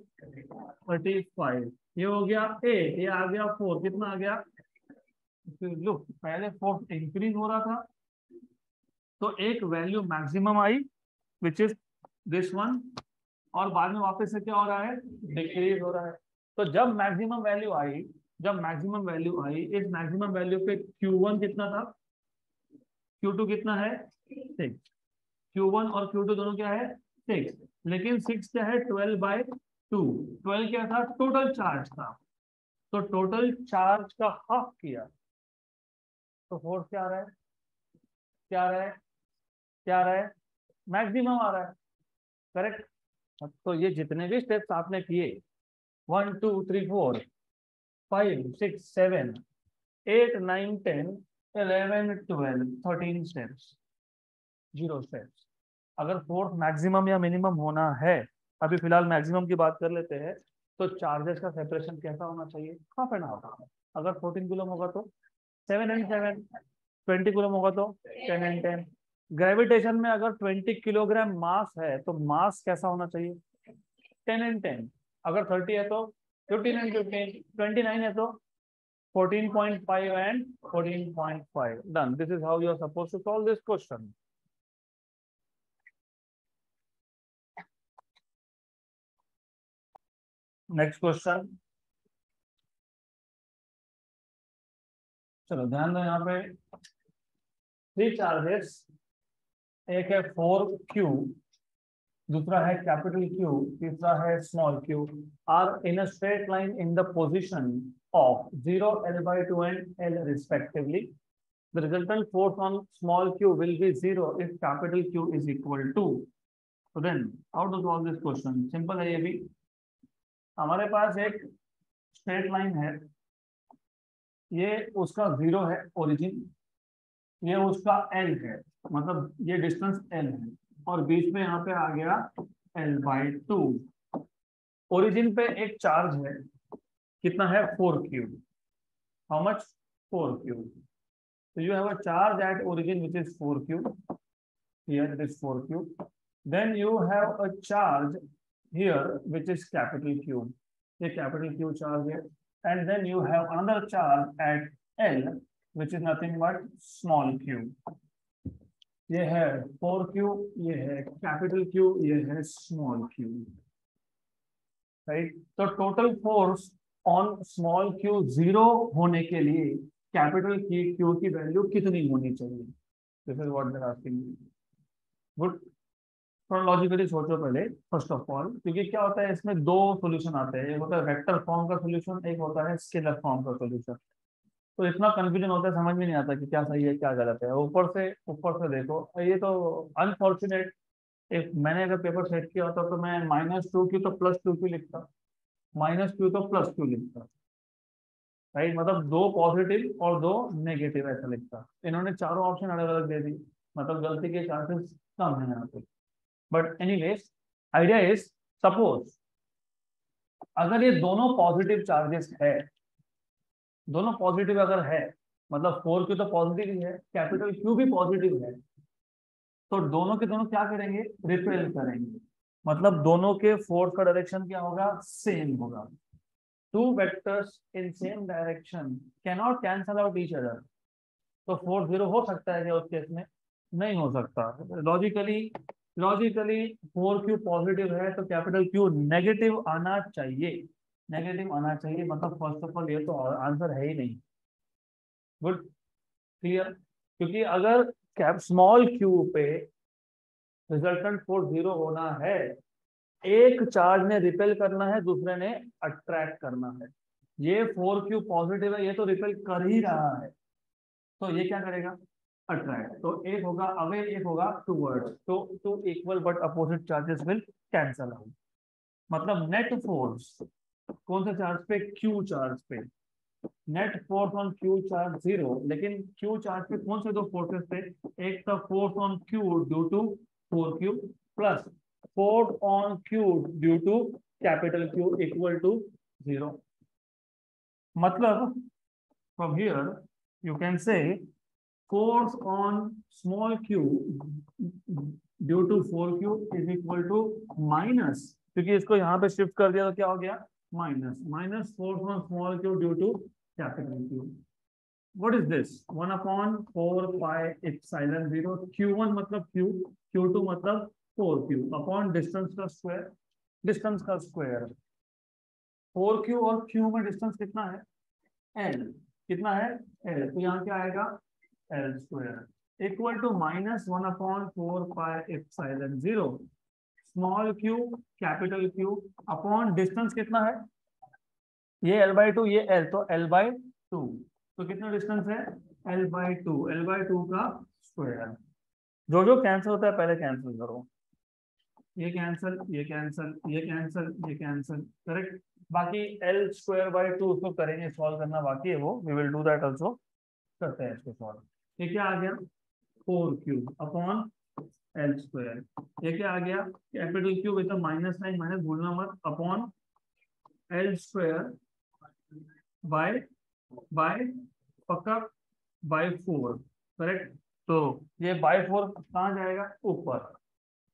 35, ये हो गया 8, ये आ गया 4, कितना आ गया। लुक पहले फोर्स इंक्रीज हो रहा था तो एक value maximum I which is this one, और बाद में वापस से क्या हो रहा है, डिक्रीज हो रहा है। तो जब मैक्सिमम वैल्यू आई, इस मैक्सिमम वैल्यू पे Q1 कितना था, Q2 कितना है 6, Q1 और Q2 दोनों क्या है 6, लेकिन 6 क्या है 12/2, 12 क्या था टोटल चार्ज था, तो टोटल चार्ज का हाफ किया, तो फोर्स क्या आ रहा है, क्या आ रहा है, क्या आ रहा है, मैक्सिमम आ रहा है, करेक्ट। तो ये जितने भी स्टेप्स आपने किए 1 2 3 4 5 6 7 8 9 10 11 12 13 स्टेप्स, 0 स्टेप्स। अगर फोर्स मैक्सिमम या मिनिमम होना है, अभी फिलहाल मैक्सिमम की बात कर लेते हैं, तो चार्जेस का सेपरेशन कैसा होना चाहिए, हाफ एंड हाफ। अगर 14 किलो होगा तो 7 एंड 7, 20 किलो होगा तो 10 एंड 10। ग्रेविटेशन में अगर 20 किलोग्राम मास है तो मास कैसा होना चाहिए 10 एंड 10। अगर 30 है तो 15 एंड 15, 29 है तो 14.5 and 14.5. Done. This is how you are supposed to solve this question. Next question. चलो ध्यान दो यहाँ पे 3 चार्जेस, एक है 4Q, दूसरा है कैपिटल Q, तीसरा है small q, are in a straight line in the position of 0 L/2 and L respectively. The resultant force on small q will be 0 if capital Q is equal to. So then, how to solve this question? Simple है ये भी। हमारे पास एक straight line है, ये उसका 0 है ओरिजिन, ये उसका L है, मतलब ये डिस्टेंस L है, और बीच में यहाँ पे आ गया L/2। ओरिजिन पे एक चार्ज है, कितना है 4Q। How much 4Q। So you have a charge at origin which is 4Q. Here it is 4Q. Then you have a charge here which is capital Q. ये capital Q charge है. And then you have another charge at L which is nothing but small q. ये है 4Q, ये है capital Q, ये है small q. Right? तो total force on small q 0 होने के लिए कैपिटल Q की वैल्यू कितनी होनी चाहिए? This is what they are asking. Good. थोड़ा लॉजिकली सोचो पहले फर्स्ट ऑफ ऑल, क्योंकि क्या होता है इसमें दो सॉल्यूशन आते हैं, एक होता है वेक्टर फॉर्म का सॉल्यूशन, एक होता है स्केलर फॉर्म का सॉल्यूशन। तो इतना कंफ्यूजन होता है, समझ में नहीं आता कि क्या सही है क्या गलत है। ऊपर से देखो, ये तो अनफॉर्चुनेट, एक मैंने अगर पेपर सेट किया होता तो मैं -2Q तो +2Q लिखता, -Q तो +Q लिखता, राइट। मतलब दो पॉजिटिव और दो नेगेटिव ऐसा लिखता। इन्होंने चारों ऑप्शन अलग अलग दे दी, मतलब गलती के चांसेस कम है यहाँ पे। But anyways idea is, suppose अगर ये दोनों पॉजिटिव चार्जेस है, दोनों पॉजिटिव अगर है, मतलब 4Q तो पॉजिटिव ही है, कैपिटल Q भी पॉजिटिव है, तो दोनों के दोनों क्या करेंगे, रिपेल करेंगे। मतलब दोनों के फोर्स का डायरेक्शन क्या होगा, सेम होगा। Two vectors in same direction cannot cancel out each other. तो फोर्स 0 हो सकता है क्या उस केस में? नहीं हो सकता। लॉजिकली 4Q पॉजिटिव है तो कैपिटल Q नेगेटिव आना चाहिए, नेगेटिव आना चाहिए। मतलब फर्स्ट ऑफ ऑल ये तो आंसर है ही नहीं। Good, clear. क्योंकि अगर कैप स्मॉल q पे रिजल्टेंट फोर्स 0 होना है, एक चार्ज ने रिपेल करना है, दूसरे ने अट्रैक्ट करना है। ये 4Q पॉजिटिव है, ये तो रिपेल कर ही रहा है, तो ये क्या करेगा, अट्रैक्ट। तो एक होगा अवे, एक होगा टूवर्ड, तो two equal but opposite charges will cancel out. मतलब नेट फोर्स कौन से चार्ज पे, Q चार्ज पे, net force on Q charge 0, लेकिन Q चार्ज पे कौन से दो फोर्सेस थे, एक था force on Q due to 4Q plus force on Q due to capital Q equal to 0। मतलब from here you can say force on small q due to 4Q is equal to minus, क्योंकि इसको यहाँ पे shift कर दिया तो क्या हो गया, minus force on small q due to capital Q। What is this? 1/4 pi epsilon 0, Q1 मतलब Q, Q2 मतलब 4Q अपॉन डिस्टेंस का स्क्वायर। डिस्टेंस का स्क्वायर। 4q और q में डिस्टेंस कितना है, l, कितना है l, तो यहाँ क्या आएगा l square equal to -1/4πε0 small q capital Q upon distance कितना है, ये l/2 ये l, तो l/2, तो कितना डिस्टेंस है l/2 का स्क्वायर। जो जो कैंसिल होता है पहले कैंसिल करो, ये कैंसिल ये कैंसिल ये कैंसिल ये कैंसिल, करेक्ट। बाकी l²/2 उसको करेंगे, सॉल्व करना बाकी है, वो we will do that also, करते हैं इसको सॉल्व। ये क्या आ गया 4q अपॉन l², ये क्या आ गया capital Q with minus sign, minus भूलना मत, अपॉन l² बाय बाय पक्का बाय 4, करेक्ट। तो ये बाय 4 कहाँ जाएगा ऊपर,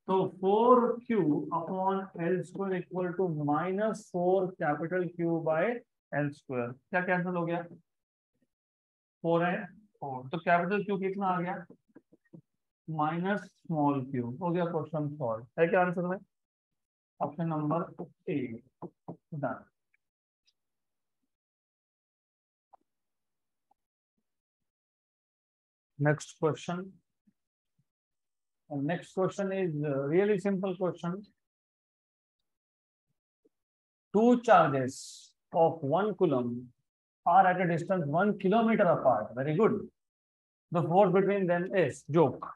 तो 4q upon l² equal to -4 capital Q by l², क्या कैंसिल हो गया 4 है 4, तो कैपिटल Q कितना आ गया माइनस स्मॉल q, हो गया क्वेश्चन सॉल्व। है क्या आंसर में, option number A done. Next question, next question is really simple question. Two charges of 1 coulomb are at a distance 1 kilometer apart. Very good. The force between them is joke.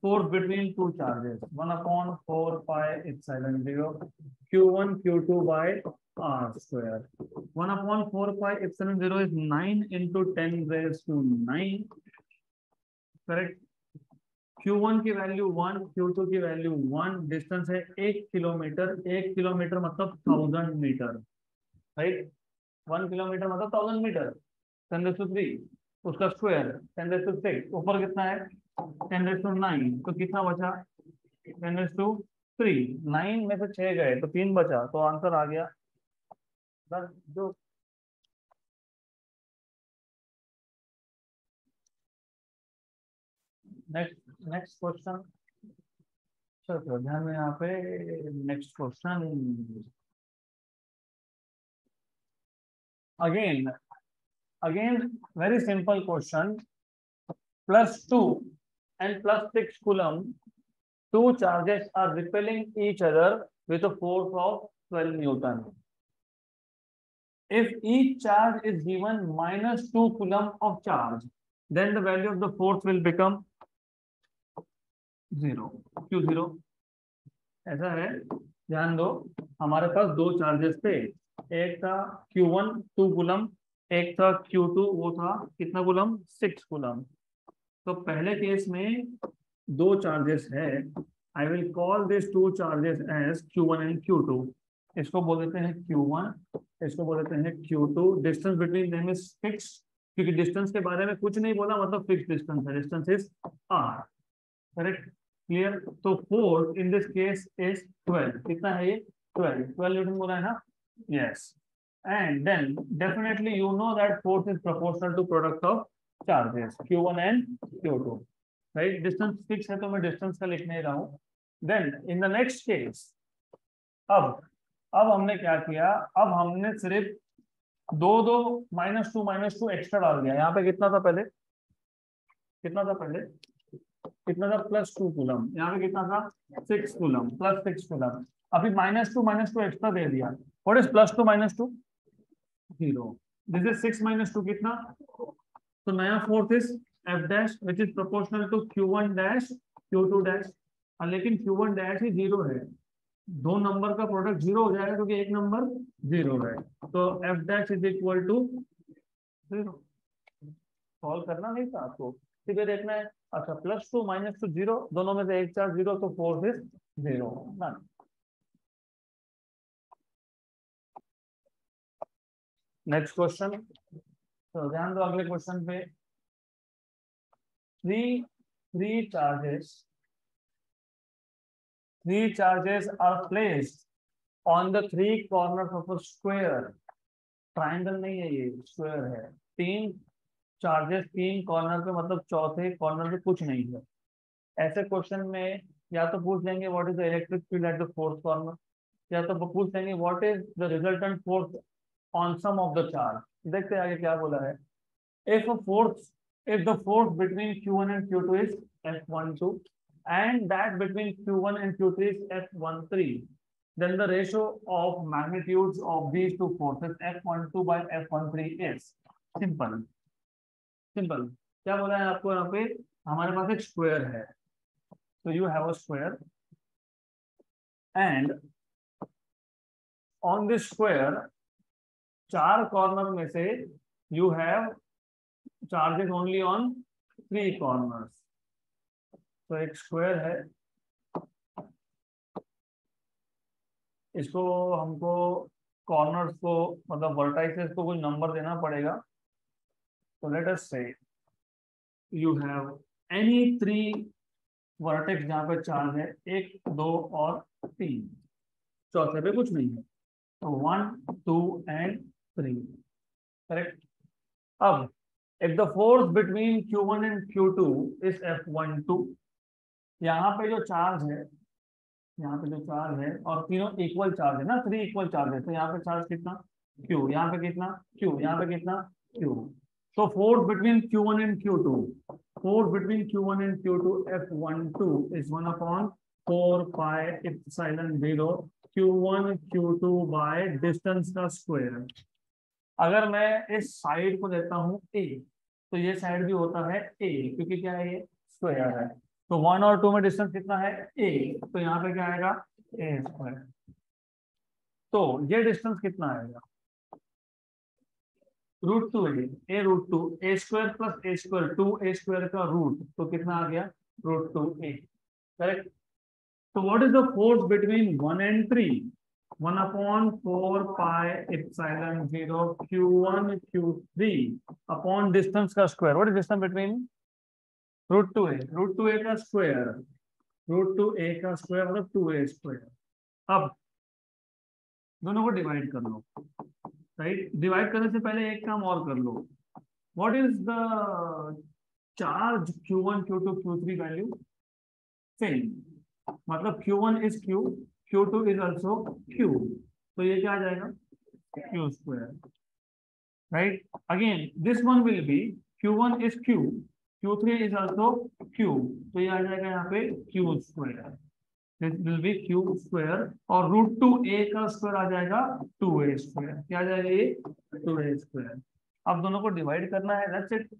Force between two charges 1/4πε0 q1 q2 by r². 1/4πε0 is 9 into 10 raised to 9. Correct. Q1 की value 1, Q2 की value 1, distance है 1 kilometre, 1 kilometre मतलब 1000 metre, right. 1 kilometre मतलब 1000 metre, 10⁻³ उसका square 10⁻6, ऊपर कितना है 10⁹, तो कितना बचा 10⁻3, 9 में से 6 गए तो 3 बचा, तो आंसर आ गया जो। नेक्स्ट क्वेश्चन, चलो ध्यान में यहाँ पे next question, again very simple question, +2 and +6 coulomb, two charges are repelling each other with a force of 12 Newton. If each charge is given -2 coulomb of charge, then the value of the force will become 0, Q0। ऐसा है, ध्यान दो, हमारे पास दो charges थे, एक था Q1 2 coulomb, एक था Q2 वो था कितना कूलम 6 कूलम। तो पहले केस में दो चार्जेस है, I will call this two charges as Q1 and Q2। इसको बोल देते हैं Q1, इसको बोल देते हैं Q2। Distance between them is fix, क्योंकि डिस्टेंस के बारे में कुछ नहीं बोला, मतलब फिक्स डिस्टेंस है, distance is r, correct, clear. तो force in this case is 12, कितना है ये 12 न्यूटन बोला है ना, yes. And then definitely you know that force is proportional to product of charges Q1 and Q2, right. Distance fix है तो मैं डिस्टेंस का लिख नहीं रहा हूं। Then in the next case, अब हमने क्या किया, अब हमने सिर्फ दो दो -2 एक्स्ट्रा डाल दिया। यहाँ पे कितना था पहले, कितना था पहले, कितना था +2 कूलम, यहाँ पे कितना था 6 कूलम, +6 कूलम। अभी -2 एक्स्ट्रा दे दिया। व्हाट इज +2 -2 0, दिस इज 6 - 2 कितना, तो नया force is F dash which is proportional to Q1 dash Q2 dash. लेकिन Q1 डैश ही 0 है, दो नंबर का प्रोडक्ट 0 हो जाएगा क्योंकि एक नंबर 0 है, तो F dash is equal to 0। Solve करना नहीं था आपको, सीधे देखना है। अच्छा, +2 -2 0, दोनों में से एक चार्ज 0, तो फोर्स इज 0। नेक्स्ट क्वेश्चन, तो ध्यान दो अगले क्वेश्चन पे। three charges are placed on the three corners of a square. Triangle नहीं है ये, स्क्वायर है। तीन चार्जेस तीन कॉर्नर पे, मतलब चौथे कॉर्नर पे कुछ नहीं है। ऐसे क्वेश्चन में या तो पूछ लेंगे what is the electric field at the fourth corner, या तो पूछ लेंगे what is the resultant force on some of the charge. देखते हैं आगे क्या बोला है। if a force if the force between q1 and q2 is F12 and that between q1 and q3 is F13, then the ratio of magnitudes of these two forces F12 by F13 is simple। Simple क्या बोला है आपको यहाँ पे, हमारे पास एक square है, तो you have a square and on this square चार कॉर्नर में से you have charges only on three corners. तो एक स्क्वायर है, इसको हमको कॉर्नर्स को मतलब वर्टाइसेस को कुछ नंबर देना पड़ेगा। तो लेट अस से you have any three vertex जहाँ पे चार्ज है, एक दो और तीन, चौथे पे कुछ नहीं है, तो 1 2 एंड 3, करेक्ट। अब if the force between q1 and q2 is F12, यहाँ पे जो चार्ज है, यहाँ पे जो चार्ज है और तीनों इक्वल चार्ज है ना, थ्री इक्वल चार्ज है, तो यहाँ पे चार्ज कितना q, यहाँ पे कितना q, यहाँ पे कितना q। तो force between q1 and q2, force between q1 and q2 F12 is 1 upon 4 pi epsilon 0 q1 q2 by distance का स्क्वायर। अगर मैं इस साइड को देता हूं a, तो ये साइड भी होता है a, क्योंकि क्या है ये स्क्वायर है। तो 1 और 2 में डिस्टेंस कितना है a, तो यहाँ पे क्या आएगा a स्क्वायर। तो ये डिस्टेंस कितना आएगा √2 a √2 a square plus a square 2a square का रूट, तो कितना आ गया √2a, करेक्ट। तो what is the force between 1 and 3, 1 upon 4 pi epsilon 0 q1 q3 upon distance का square. What is distance between √2a का square, √2a का square मतलब 2a square. अब दोनों को डिवाइड कर लो, राइट। डिवाइड करने से पहले एक काम और कर लो, what is the charge q1 q2 q3 value same, मतलब q1 is q, q2 is also q, तो ये क्या आ जाएगा q square, right. Again this one will be q1 is q, q3 is also q, तो ये आ जाएगा यहाँ पे q square, this will be q square, और √2a का स्क्वायर आ जाएगा 2a स्क्वायर, क्या आ जाएगा ये 2a स्क्वायर। अब दोनों को डिवाइड करना है, दैट्स इट।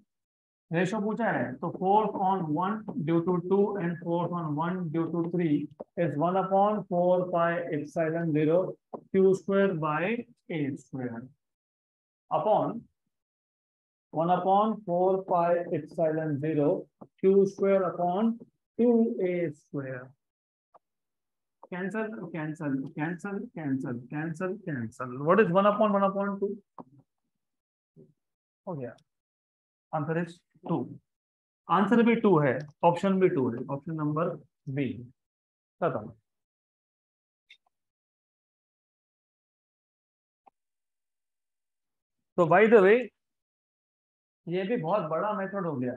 रेशो पूछा है तो force on 1 due to 2 and force on 1 due to 3 is 1 upon 4 pi epsilon 0 q square by a square upon 1 upon 4 pi epsilon 0 q square upon 2a square। cancel cancel cancel cancel cancel cancel। what is 1 upon 1 upon 2 हो गया, answer is 2। Answer भी 2 है, option भी 2 है, option number B खत्म। तो by the way ये भी बहुत बड़ा मेथड हो गया।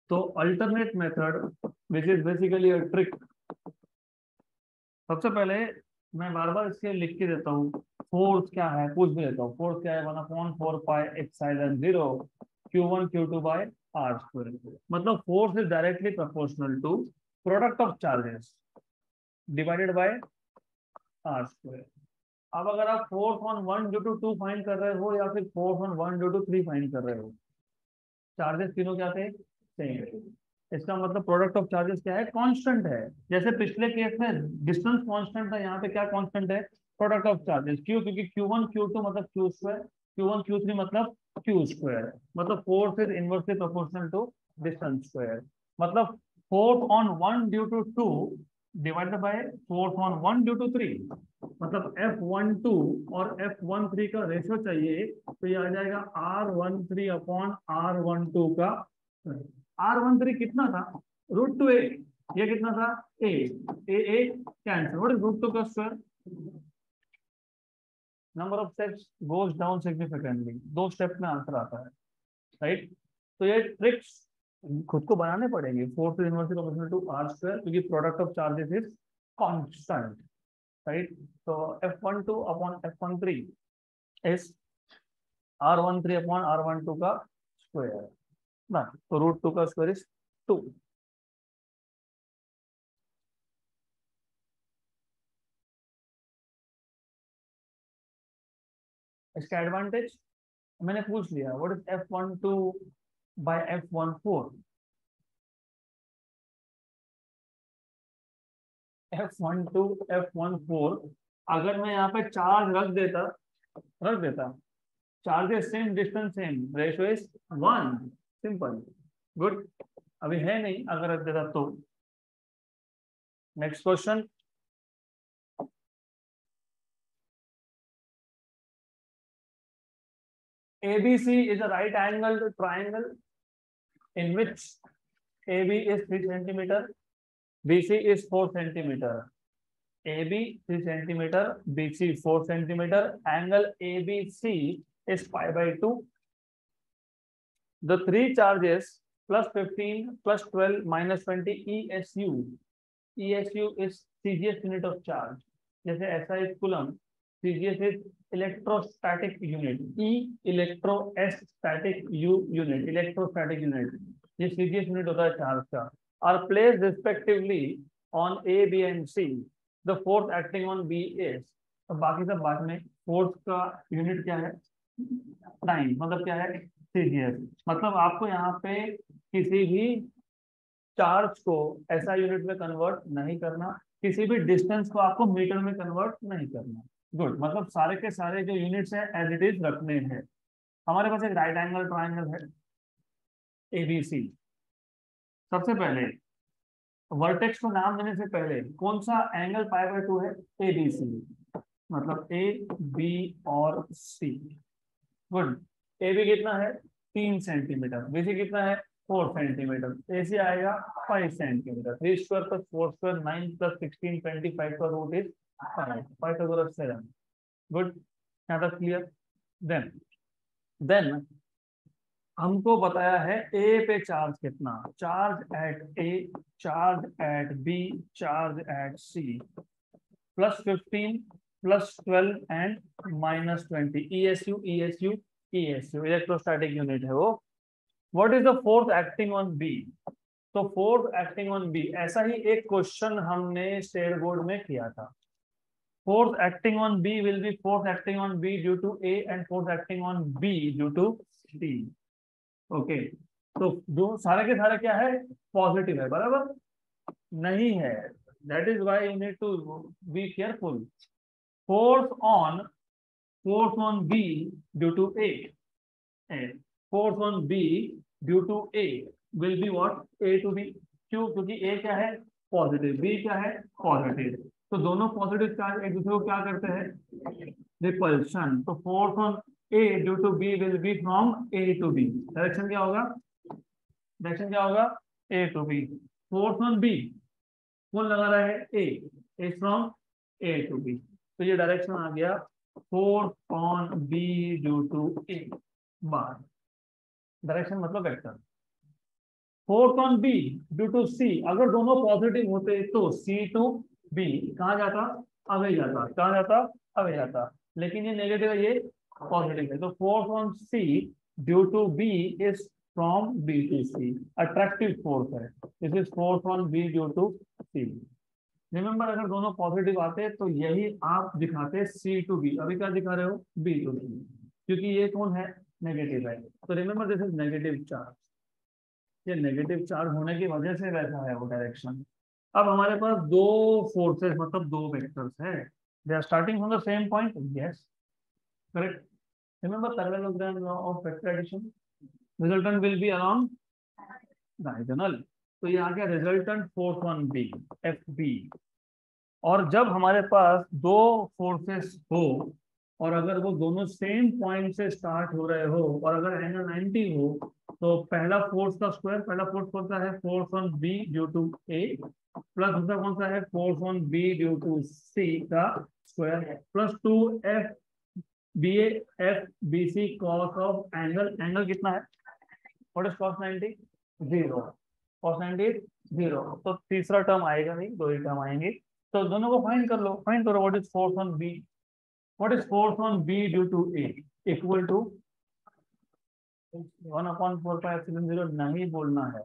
तो alternate method which is basically a trick, सबसे पहले मैं बार बार इसके लिख के देता हूँ, फोर्स क्या है पूछ भी लेता हूँ। फोर्स क्या है 1 upon 4 pi epsilon 0 q1 q2 by r square, मतलब force is directly proportional to product of charges divided by r square. अब अगर आप force on 1 due to 2 find कर रहे हो या फिर force on 1 due to 3 find कर रहे हो, चार्जेस तीनों क्या थे सेम, इसका मतलब प्रोडक्ट ऑफ चार्जेस क्या है कांस्टेंट है। जैसे पिछले केस में डिस्टेंस कांस्टेंट था, यहाँ पे क्या कांस्टेंट है प्रोडक्ट ऑफ चार्जेस, क्यों क्योंकि q1 q2 मतलब q स्क्वायर, q1 q3 मतलब q स्क्वायर, मतलब force is inversely proportional to distance square. मतलब force on 1 due to 2 divided by force on 1 due to 3, मतलब F12 और F13 का रेशियो चाहिए, तो ये आ जाएगा R13 अपॉन R12 का। R13 कितना था √2a, ये कितना था a, a cancel, what is √2 का square, number of steps goes down significantly, 2 step में आंसर आता है, राइट। तो ये ट्रिक्स खुद को बनाने पड़ेंगे, force is inversely proportional to r square, क्योंकि product of charges is constant. Right. तो F12 upon F13 is R13 upon R12 का स्क्वायर ना, तो √2 का स्क्वायर इज 2। इसका एडवांटेज मैंने पूछ लिया, what is F12 bye F14। F12 F14 अगर मैं यहाँ पे चार्ज रख देता charges same distance same ratio is 1, simple, good. अभी है नहीं, अगर रख देता तो। Next question, ABC is a right angled triangle in which AB is 3 centimeter, BC is 4 centimeter. AB 3 centimeter, BC 4 centimeter. Angle ABC is pi by 2. The three charges plus 15, plus 12, minus 20 ESU. ESU is CGS unit of charge. जैसे SI is coulomb, CGS is electrostatic unit. E electrostatic unit, electrostatic unit. ये CGS unit होता है charge का. Are placed respectively on A, B and C. The force acting on B is. तो बाकी सब बाद में. फोर्स का यूनिट क्या है? टाइम, मतलब क्या है? CGS. मतलब आपको यहाँ पे किसी भी चार्ज को ऐसा यूनिट में कन्वर्ट नहीं करना, किसी भी डिस्टेंस को आपको मीटर में कन्वर्ट नहीं करना। गुड, मतलब सारे के सारे जो यूनिट्स हैं एज इट इज रखने हैं। हमारे पास एक राइट एंगल ट्राइंगल है ABC। सबसे पहले वर्टेक्स को नाम देने से पहले कौन सा एंगल पाई बाय 2 है? ABC, मतलब A, B और C। गुड। AB कितना है? 3 सेंटीमीटर। BC कितना है? 4 सेंटीमीटर। AC आएगा 5 centimetre. 3 square plus 4 square 9 plus 16 25 का रूट इज 5 का रूट 7। गुड, यहाँ तक क्लियर। देन हमको बताया है ए पे चार्ज कितना, charge at A, charge at B, charge at C, plus 15 plus 12 and minus 20। ESU ESU ESU electrostatic unit है वो। What is the force acting on B? तो फोर्स एक्टिंग ऑन बी, ऐसा ही एक क्वेश्चन हमने state board में किया था। Force acting on B will be force acting on B due to A and force acting on B due to C. Okay, तो जो सारे के सारे क्या है? पॉजिटिव है, बराबर नहीं है। That is why you need to be careful. Force on B due to A, force on B due to A will be what? A to B। क्यों? क्योंकि A क्या है? पॉजिटिव, B क्या है? पॉजिटिव। तो दोनों पॉजिटिव चार्ज एक दूसरे को क्या करते हैं? रिपल्शन। तो force on A due to B will be from A to B। Direction क्या होगा? डायरेक्शन क्या होगा? A to B। Force on B कौन लगा रहा है? A is from A to B। तो ये डायरेक्शन आ गया force on B due to A bar. Direction मतलब vector. Force on B due to C, अगर दोनों पॉजिटिव होते तो C टू B कहाँ जाता? अवे जाता। कहाँ जाता? अवे जाता। लेकिन ये नेगेटिव है, ये पॉजिटिव है। तो force on C due to B is from B to C। Attractive force है। This is force on B due to C। Remember, अगर दोनों पॉजिटिव आते तो यही आप दिखाते C टू B। अभी क्या दिखा रहे हो? B टू C, क्योंकि ये कौन है? नेगेटिव है। तो remember this is negative charge. ये नेगेटिव चार्ज होने की वजह से वैसा है वो डायरेक्शन। अब हमारे पास दो फोर्सेस, मतलब दो वेक्टर्स है। They are starting from the same point. Yes, correct. Remember parallelogram law of vector addition, resultant will be along diagonal. तो ये आ गया resultant force on B, FB। और जब हमारे पास दो फोर्सेस हो और अगर वो दोनों सेम पॉइंट से स्टार्ट हो रहे हो और अगर एंगल 90 हो, तो पहला फोर्स का स्क्वायर, पहला फोर्स कौन सा है? Force on B due to A, plus दूसरा कौन सा है? Force on B due to C का square, plus 2F BC cos of angle. Angle कितना है? What is cos 90? 0। कॉस 90 0। तो तीसरा टर्म आएगा नहीं, दो ही टर्म आएंगे। तो दोनों को फाइंड कर लो, फाइंड करो what is force on B, what is force on B due to A equal to 1/4πε0 नहीं बोलना है,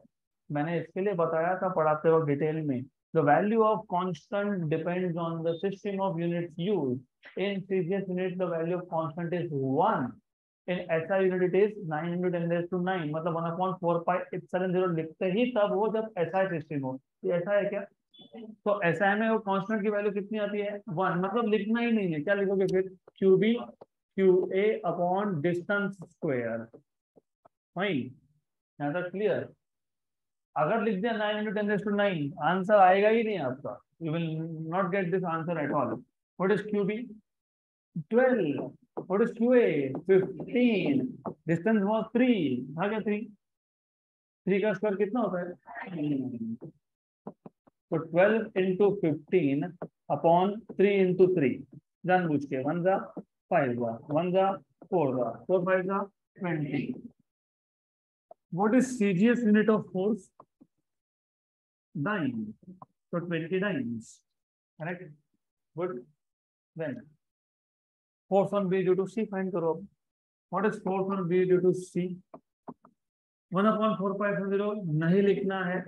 मैंने इसके लिए बताया था पढ़ाते वक्त डिटेल में। The value of constant depends on the system of units used in CGS unit the value of constant is 1, in SI unit it is 9 × 10⁹, मतलब 1/4πε0 लिखते ही तब हो जब एसआई सिस्टम हो। ये ऐसा है क्या? तो एसआई में वो कांस्टेंट की वैल्यू कितनी आती है? 1, मतलब लिखना ही नहीं है। क्या लिखोगे फिर? QB Q A upon distance square. Fine, यहाँ तक क्लियर? अगर लिख दिया 9 × 10⁹, आंसर आएगा ही नहीं आपका, you will not get this answer at all. What is QB? 12। What is QA? 15। Distance was 3, था क्या 3? 3 का स्क्वायर कितना होता है? तो 12 × 15 अपॉन 3 × 3, जानबूझ के 1 जा 5 जा 1 जा 4 जा 4 5 जा 20। What is CGS unit of force? Dyne. So 20 dynes. Correct? Good. Then force on B due to C find करो। What is force on B due to C? 1/4πε0 नहीं लिखना है।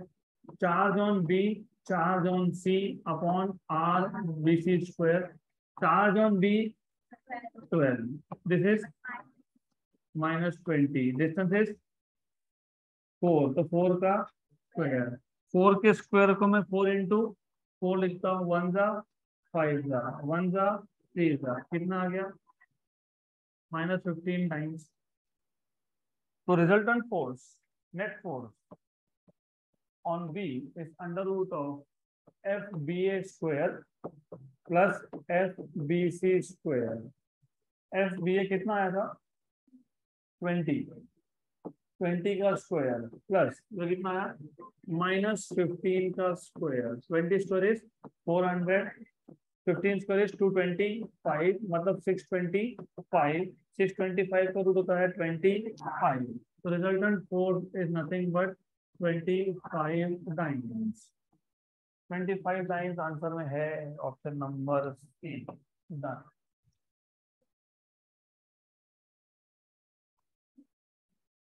Charge on B, charge on C upon R BC square. Charge on B 12. This is -20. Distance is 4, तो 4 का square, 4 के square को मैं 4 × 4 लिखता हूँ। 1 जा 5 जा 1 जा 3 जा, कितना आ गया? -15 टाइम्स। तो resultant force, net force on B is √of FBA square plus FBC square. FBA कितना आया था? 20 का स्क्वायर प्लस ये कितना आया? -15 का square. 20 square is 400, 15 square is 225, मतलब 625। 625 का रूट होता है 25। तो resultant force is nothing but 25 diamonds. 25 diamonds answer में है, ऑप्शन नंबर 3।